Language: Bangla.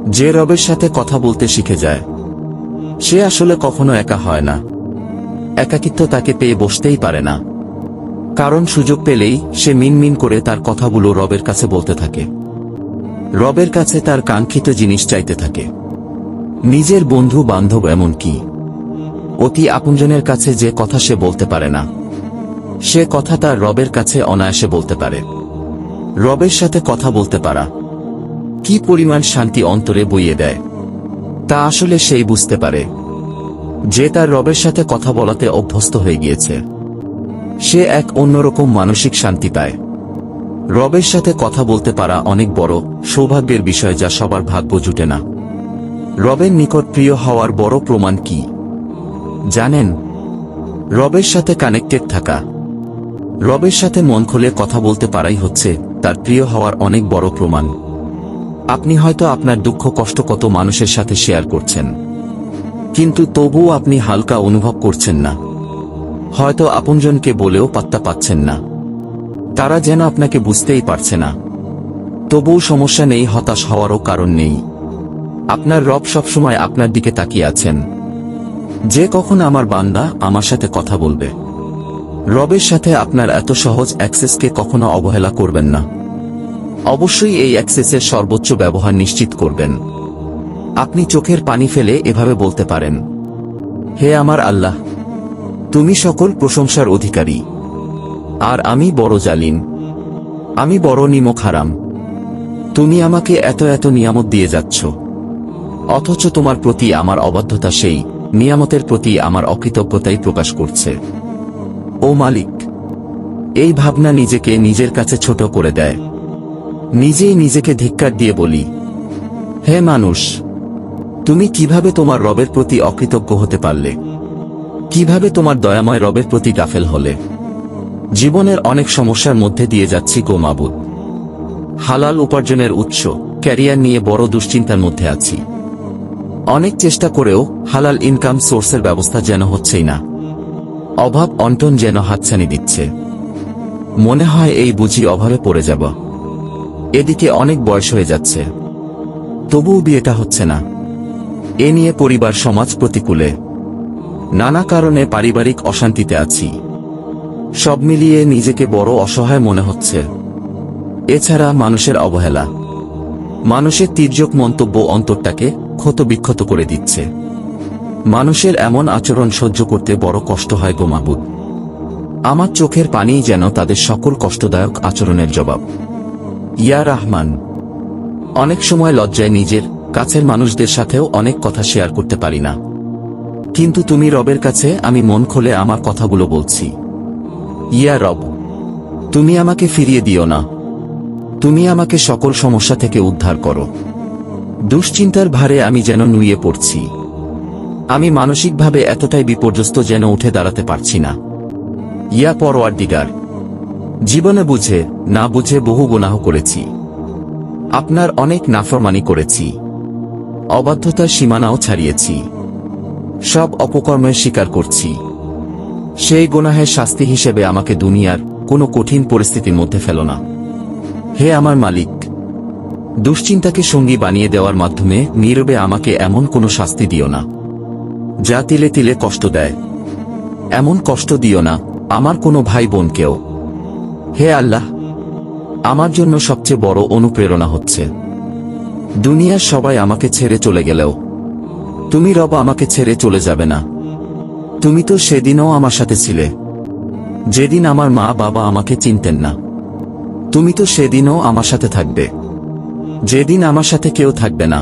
যে রবের সাথে কথা বলতে শিখে যায় সে আসলে কখনো একা হয় না। একাকিত্ব তাকে পেয়ে বসতেই পারে না, কারণ সুযোগ পেলেই সে মিনমিন করে তার কথাগুলো রবের কাছে বলতে থাকে। রবের কাছে তার কাঙ্ক্ষিত জিনিস চাইতে থাকে। নিজের বন্ধু বান্ধব, এমনকি অতি আপনজনের কাছে যে কথা সে বলতে পারে না, সে কথা তার রবের কাছে অনায়াসে বলতে পারে। রবের সাথে কথা বলতে পারা কি পরিমাণ শান্তি অন্তরে বইয়ে দেয় তা আসলে সেই বুঝতে পারে। যে তার রবের সাথে কথা বলাতে অভ্যস্ত হয়ে গিয়েছে সে এক অন্যরকম মানসিক শান্তি পায়। রবের সাথে কথা বলতে পারা অনেক বড় সৌভাগ্যের বিষয়, যা সবার ভাগ্য জুটে না। রবের নিকট প্রিয় হওয়ার বড় প্রমাণ কি জানেন? রবের সাথে কানেক্টেড থাকা। রবের সাথে মন খুলে কথা বলতে পারাই হচ্ছে তার প্রিয় হওয়ার অনেক বড় প্রমাণ। আপনি হয়তো আপনার দুঃখ কষ্ট কত মানুষের সাথে শেয়ার করছেন, কিন্তু তবুও আপনি হালকা অনুভব করছেন না। হয়তো আপনজনকে বলেও পাত্তা পাচ্ছেন না, তারা যেন আপনাকে বুঝতেই পারছে না। তবুও সমস্যা নেই, হতাশ হওয়ারও কারণ নেই। আপনার রব সবসময় আপনার দিকে তাকিয়ে আছেন, যে কখন আমার বান্দা আমার সাথে কথা বলবে। রবের সাথে আপনার এত সহজ অ্যাক্সেসকে কখনো অবহেলা করবেন না। অবশ্যই এই অ্যাক্সেসের সর্বোচ্চ ব্যবহার নিশ্চিত করবেন। আপনি চোখের পানি ফেলে এভাবে বলতে পারেন, হে আমার আল্লাহ, তুমি সকল প্রশংসার অধিকারী, আর আমি বড় জালিম, আমি বড় নিমক হারাম। তুমি আমাকে এত এত নিয়ামত দিয়ে যাচ্ছ, অথচ তোমার প্রতি আমার অবাধ্যতা সেই নিয়ামতের প্রতি আমার অকৃতজ্ঞতাই প্রকাশ করছে। ও মালিক, এই ভাবনা নিজেকে নিজের কাছে ছোট করে দেয়। নিজেই নিজেকে ধিক্কার দিয়ে বলি, হে মানুষ, তুমি কিভাবে তোমার রবের প্রতি অকৃতজ্ঞ হতে পারলে? কিভাবে তোমার দয়াময় রবের প্রতি গাফেল হলে? জীবনের অনেক সমস্যার মধ্যে দিয়ে যাচ্ছি গো মাবুদ। হালাল উপার্জনের উৎস, ক্যারিয়ার নিয়ে বড় দুশ্চিন্তার মধ্যে আছি। অনেক চেষ্টা করেও হালাল ইনকাম সোর্সের ব্যবস্থা যেন হচ্ছেই না। অভাব অন্টন যেন হাতছানি দিচ্ছে। মনে হয় এই বুঝি অভাবে পড়ে যাব। এদিকে অনেক বয়স হয়ে যাচ্ছে, তবুও বিয়েটা হচ্ছে না। এ নিয়ে পরিবার সমাজ প্রতিকূলে, নানা কারণে পারিবারিক অশান্তিতে আছি। সব মিলিয়ে নিজেকে বড় অসহায় মনে হচ্ছে। এছাড়া মানুষের অবহেলা, মানুষের তির্যক মন্তব্য অন্তরটাকে ক্ষতবিক্ষত করে দিচ্ছে। মানুষের এমন আচরণ সহ্য করতে বড় কষ্ট হয় গো মাবুদ। আমার চোখের পানিই যেন তাদের সকল কষ্টদায়ক আচরণের জবাব। ইয়া রহমান, অনেক সময় লজ্জায় নিজের কাছের মানুষদের সাথেও অনেক কথা শেয়ার করতে পারি না, কিন্তু তুমি রবের কাছে আমি মন খুলে আমার কথাগুলো বলছি। ইয়া রব, তুমি আমাকে ফিরিয়ে দিও না। তুমি আমাকে সকল সমস্যা থেকে উদ্ধার করো। দুশ্চিন্তার ভারে আমি যেন নুয়ে পড়ছি। আমি মানসিকভাবে এতটাই বিপর্যস্ত যেন উঠে দাঁড়াতে পারছি না। ইয়া পরওয়ারদিগার, জীবনে বুঝে না বুঝে বহু গুনাহ করেছি। আপনার অনেক নাফরমানি করেছি, অবাধ্যতার সীমানাও ছাড়িয়েছি। সব অপকর্মের স্বীকার করছি। সেই গুনাহের শাস্তি হিসেবে আমাকে দুনিয়ার কোনো কঠিন পরিস্থিতির মধ্যে ফেলো না। হে আমার মালিক, দুশ্চিন্তাকে সঙ্গী বানিয়ে দেওয়ার মাধ্যমে নীরবে আমাকে এমন কোনো শাস্তি দিও না যা তিলে তিলে কষ্ট দেয়। এমন কষ্ট দিও না আমার কোনো ভাই বোনকেও। হে আল্লাহ, আমার জন্য সবচেয়ে বড় অনুপ্রেরণা হচ্ছে দুনিয়ার সবাই আমাকে ছেড়ে চলে গেলেও তুমি রব আমাকে ছেড়ে চলে যাবে না। তুমি তো সেদিনও আমার সাথে ছিলে, যেদিন আমার মা বাবা আমাকে চিনতেন না। তুমি তো সেদিনও আমার সাথে থাকবে, যেদিন আমার সাথে কেউ থাকবে না।